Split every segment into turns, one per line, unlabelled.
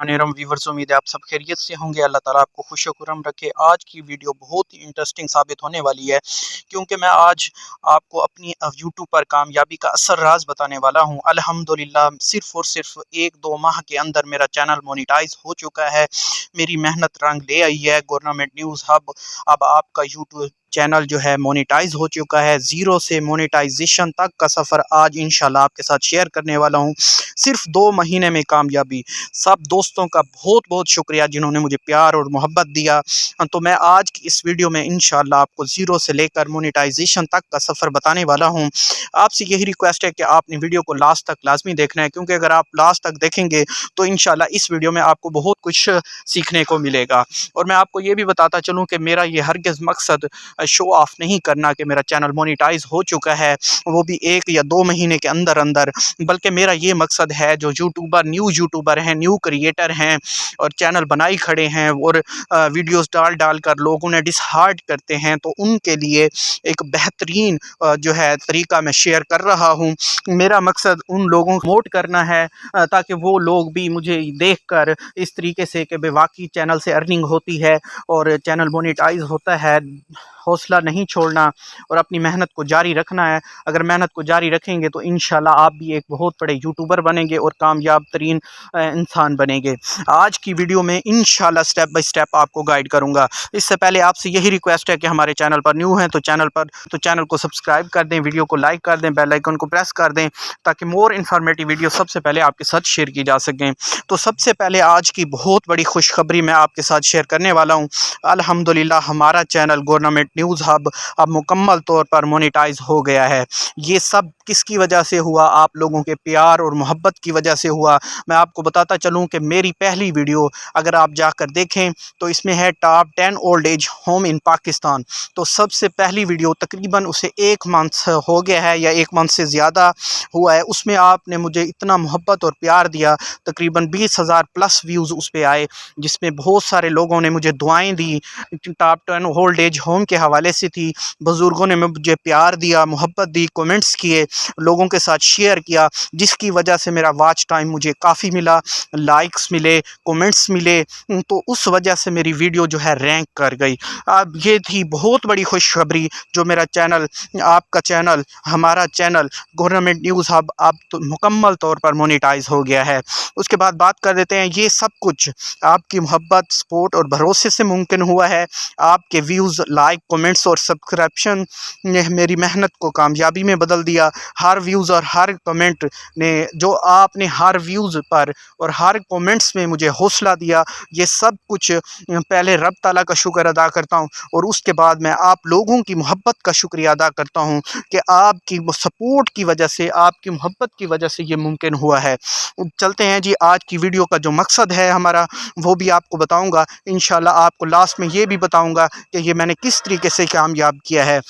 रम viewers, उम्मीद है आप सब खैरियत से होंगे। अल्लाह ताला आपको खुश खुरम रखे। आज की वीडियो बहुत ही इंटरेस्टिंग साबित होने वाली है, क्योंकि मैं आज आपको अपनी यूट्यूब पर कामयाबी का असर राज बताने वाला हूं। अल्हम्दुलिल्लाह सिर्फ और सिर्फ 1-2 माह के अंदर मेरा चैनल मोनेटाइज हो चुका है। मेरी मेहनत रंग ले आई है। गवर्नमेंट न्यूज़ हब अब आपका यूट्यूब चैनल जो है मोनेटाइज हो चुका है। ज़ीरो से मोनेटाइजेशन तक का सफ़र आज इंशाल्लाह आपके साथ शेयर करने वाला हूं। सिर्फ 2 महीने में कामयाबी। सब दोस्तों का बहुत बहुत शुक्रिया जिन्होंने मुझे प्यार और मोहब्बत दिया। तो मैं आज की इस वीडियो में इंशाल्लाह आपको ज़ीरो से लेकर मोनेटाइजेशन तक का सफ़र बताने वाला हूं। आपसे यही रिक्वेस्ट है कि आपने वीडियो को लास्ट तक लाजमी देखना है, क्योंकि अगर आप लास्ट तक देखेंगे तो इंशाल्लाह इस वीडियो में आपको बहुत कुछ सीखने को मिलेगा। और मैं आपको ये भी बताता चलूँ कि मेरा ये हरगिज़ मकसद शो ऑफ नहीं करना कि मेरा चैनल मोनेटाइज हो चुका है, वो भी 1 या 2 महीने के अंदर अंदर, बल्कि मेरा ये मकसद है जो न्यू यूट्यूबर हैं, न्यू क्रिएटर हैं और चैनल बनाई खड़े हैं और वीडियोस डाल कर लोग उन्हें डिसहार्ट करते हैं, तो उनके लिए एक बेहतरीन जो है तरीका मैं शेयर कर रहा हूँ। मेरा मकसद उन लोगों को प्रमोट करना है ताकि वो लोग भी मुझे देखकर इस तरीके से कि वाकई चैनल से अर्निंग होती है और चैनल मोनेटाइज होता है। हौसला नहीं छोड़ना और अपनी मेहनत को जारी रखना है। अगर मेहनत को जारी रखेंगे तो इंशाल्लाह आप भी एक बहुत बड़े यूट्यूबर बनेंगे और कामयाब तरीन इंसान बनेंगे। आज की वीडियो में इंशाल्लाह स्टेप बाय स्टेप आपको गाइड करूंगा। इससे पहले आपसे यही रिक्वेस्ट है कि हमारे चैनल पर न्यू हैं तो चैनल को सब्सक्राइब कर दें, वीडियो को लाइक कर दें, बेल आइकन को प्रेस कर दें, ताकि मोर इन्फॉर्मेटिव वीडियो सबसे पहले आपके साथ शेयर की जा सकें। तो सबसे पहले आज की बहुत बड़ी खुशखबरी मैं आपके साथ शेयर करने वाला हूँ। अल्हम्दुलिल्लाह हमारा चैनल गवर्नमेंट न्यूज़ हब अब मुकम्मल तौर पर मोनेटाइज हो गया है। ये सब किसकी वजह से हुआ? आप लोगों के प्यार और मोहब्बत की वजह से हुआ। मैं आपको बताता चलूं कि मेरी पहली वीडियो अगर आप जाकर देखें तो इसमें है top 10 old age home in Pakistan. तो सबसे पहली वीडियो तकरीबन उसे 1 मंथ हो गया है या 1 मंथ से ज़्यादा हुआ है। उसमें आपने मुझे इतना मोहब्बत और प्यार दिया, तकरीबन 20,000 प्लस व्यूज़ उस पर आए, जिसमें बहुत सारे लोगों ने मुझे दुआएं दी। टॉप 10 ओल्ड एज होम के हवाले से थी। बुज़ुर्गों ने मुझे प्यार दिया, मोहब्बत दी, कमेंट्स किए, लोगों के साथ शेयर किया, जिसकी वजह से मेरा वॉच टाइम मुझे काफ़ी मिला, लाइक्स मिले, कमेंट्स मिले। तो उस वजह से मेरी वीडियो जो है रैंक कर गई। अब ये थी बहुत बड़ी खुशखबरी जो मेरा चैनल, आपका चैनल, हमारा चैनल गवर्नमेंट न्यूज़ हब अब तो मुकम्मल तौर पर मोनेटाइज हो गया है। उसके बाद बात कर देते हैं, ये सब कुछ आपकी मोहब्बत, सपोर्ट और भरोसे से मुमकिन हुआ है। आपके व्यूज़, लाइक, कमेंट्स और सब्सक्रिप्शन ने मेरी मेहनत को कामयाबी में बदल दिया। हर व्यूज़ और हर कमेंट ने, जो आपने हर व्यूज़ पर और हर कमेंट्स में मुझे हौसला दिया, ये सब कुछ पहले रब ताला का शुक्र अदा करता हूँ और उसके बाद मैं आप लोगों की मोहब्बत का शुक्रिया अदा करता हूँ कि आपकी सपोर्ट की वजह से, आपकी मोहब्बत की वजह से ये मुमकिन हुआ है। चलते हैं जी, आज की वीडियो का जो मकसद है हमारा, वो भी आपको बताऊँगा। इंशाल्लाह आपको लास्ट में ये भी बताऊँगा कि ये मैंने किस तरीके से कामयाब किया है।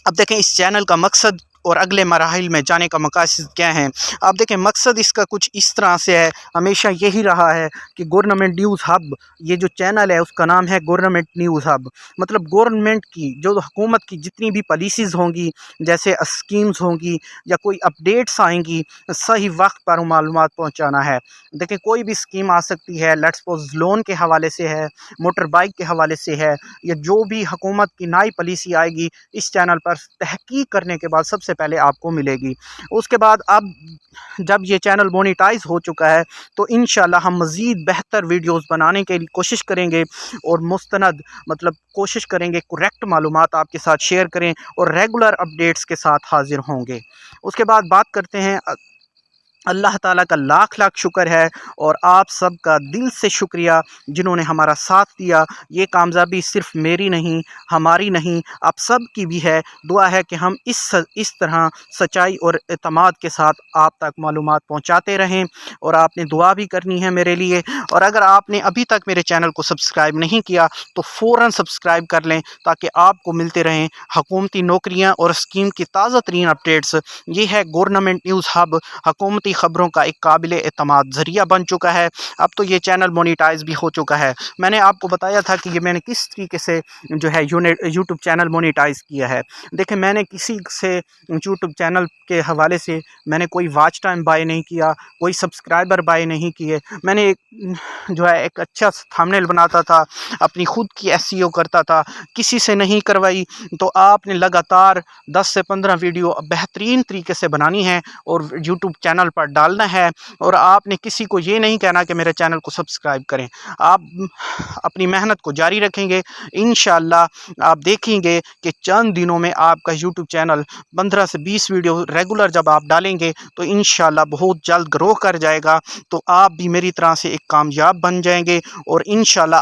अब देखें, इस चैनल का मकसद और अगले मराहिल में जाने का मकासद क्या हैं। आप देखें, मकसद इसका कुछ इस तरह से है, हमेशा यही रहा है कि गवर्नमेंट न्यूज़ हब, ये जो चैनल है उसका नाम है गवर्नमेंट न्यूज़ हब। मतलब गवर्नमेंट की जो हुकूमत की जितनी भी पॉलिसीज़ होंगी, जैसे स्कीम्स होंगी या कोई अपडेट्स आएंगी, सही वक्त पर मालूमात पहुँचाना है। देखें, कोई भी स्कीम आ सकती है, लेट्स सपोज लोन के हवाले से है, मोटर बाइक के हवाले से है, या जो भी हुकूमत की नई पॉलिसी आएगी इस चैनल पर तहकीक करने के बाद सबसे पहले आपको मिलेगी। उसके बाद अब जब ये चैनल मोनेटाइज हो चुका है तो इंशाल्लाह हम मज़ीद बेहतर वीडियोस बनाने की कोशिश करेंगे और मुस्तनद, मतलब कोशिश करेंगे करेक्ट मालूमात आपके साथ शेयर करें और रेगुलर अपडेट्स के साथ हाजिर होंगे। उसके बाद बात करते हैं, अल्लाह ताला का लाख लाख शुक्र है और आप सब का दिल से शुक्रिया जिन्होंने हमारा साथ दिया। ये कामयाबी सिर्फ मेरी नहीं, हमारी नहीं, आप सब की भी है। दुआ है कि हम इस तरह सच्चाई और एतमाद के साथ आप तक मालूमात पहुंचाते रहें और आपने दुआ भी करनी है मेरे लिए। और अगर आपने अभी तक मेरे चैनल को सब्सक्राइब नहीं किया तो फ़ौरन सब्सक्राइब कर लें, ताकि आपको मिलते रहें हुकूमती नौकरियाँ और स्कीम की ताज़ा तरीन अपडेट्स। ये है गवर्नमेंट न्यूज़ हब, हुकूमती खबरों का एक काबिल एतमाद ज़रिया बन चुका है। अब तो ये चैनल मोनेटाइज भी हो चुका है। मैंने आपको बताया था कि ये मैंने किस तरीके से जो है यूट्यूब चैनल मोनेटाइज किया है। देखिए, मैंने किसी से यूट्यूब चैनल के हवाले से मैंने कोई वॉच टाइम बाय नहीं किया, कोई सब्सक्राइबर बाय नहीं किए। मैंने जो है एक अच्छा थंबनेल बनाता था, अपनी खुद की एसईओ करता था, किसी से नहीं करवाई। तो आपने लगातार 10 से 15 वीडियो बेहतरीन तरीके से बनानी है और यूट्यूब चैनल पर डालना है, और आपने किसी को ये नहीं कहना कि मेरे चैनल को सब्सक्राइब करें। आप अपनी मेहनत को जारी रखेंगे, इंशाल्लाह आप देखेंगे कि चंद दिनों में आपका यूट्यूब चैनल 15 से 20 वीडियो रेगुलर जब आप डालेंगे तो इंशाल्लाह बहुत जल्द ग्रो कर जाएगा। तो आप भी मेरी तरह से एक कामयाब बन जाएंगे, और इंशाल्लाह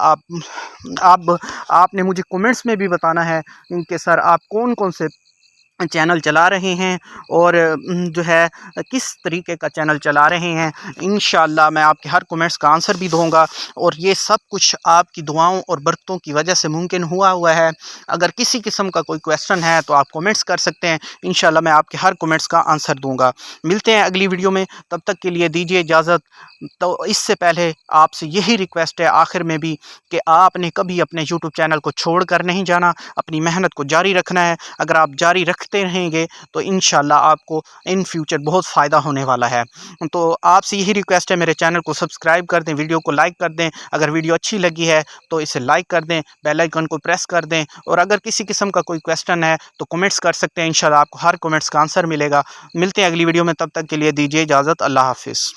आप आपने मुझे कमेंट्स में भी बताना है कि सर आप कौन कौन से चैनल चला रहे हैं और जो है किस तरीके का चैनल चला रहे हैं। इंशाल्लाह मैं आपके हर कमेंट्स का आंसर भी दूंगा, और ये सब कुछ आपकी दुआओं और बरकतों की वजह से मुमकिन हुआ है। अगर किसी किस्म का कोई क्वेश्चन है तो आप कमेंट्स कर सकते हैं, इंशाल्लाह मैं आपके हर कमेंट्स का आंसर दूंगा। मिलते हैं अगली वीडियो में, तब तक के लिए दीजिए इजाज़त। तो इससे पहले आपसे यही रिक्वेस्ट है आखिर में भी कि आपने कभी अपने यूट्यूब चैनल को छोड़ कर नहीं जाना, अपनी मेहनत को जारी रखना है। अगर आप जारी रखते रहेंगे तो इंशाल्लाह आपको इन फ्यूचर बहुत फ़ायदा होने वाला है। तो आपसे यही रिक्वेस्ट है, मेरे चैनल को सब्सक्राइब कर दें, वीडियो को लाइक कर दें। अगर वीडियो अच्छी लगी है तो इसे लाइक कर दें, बेल आइकन को प्रेस कर दें, और अगर किसी किस्म का कोई क्वेश्चन है तो कमेंट्स कर सकते हैं। इंशाल्लाह आपको हर कमेंट्स का आंसर मिलेगा। मिलते हैं अगली वीडियो में, तब तक के लिए दीजिए इजाज़त। अल्लाह हाफिज़।